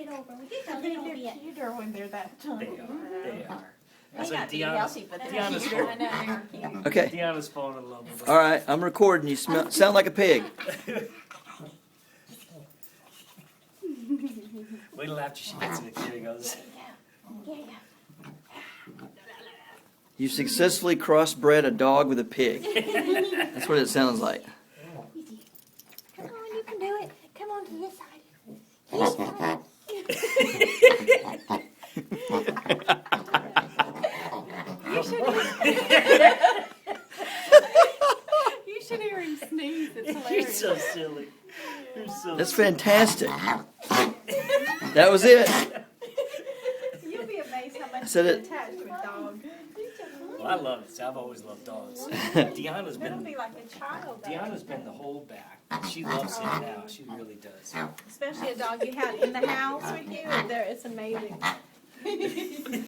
it over with just a I think little they're bit. cuter when they're that tiny. They are. May So not be Deanna's, healthy, but they're Deanna's cuter. I falling. know they're cute. Okay. Deanna's falling in love with them. All right. I'm recording. You sound like a pig. Wait till after she gets in the kid and goes. Yeah, yeah. You successfully crossbred a dog with a pig. That's what it sounds like. Come on, you can do it. Come on to this side. This side. You should hear him sneeze. It's You're hilarious. so silly. You're so That's fantastic. That was it. You'll be amazed how much said you it. attach to a dog. Well, I love it. I've always loved dogs. Deanna's It'll been be like a child. Deanna's been the whole back. She loves him now. She really does. Especially a dog you have in the house with you. It's amazing.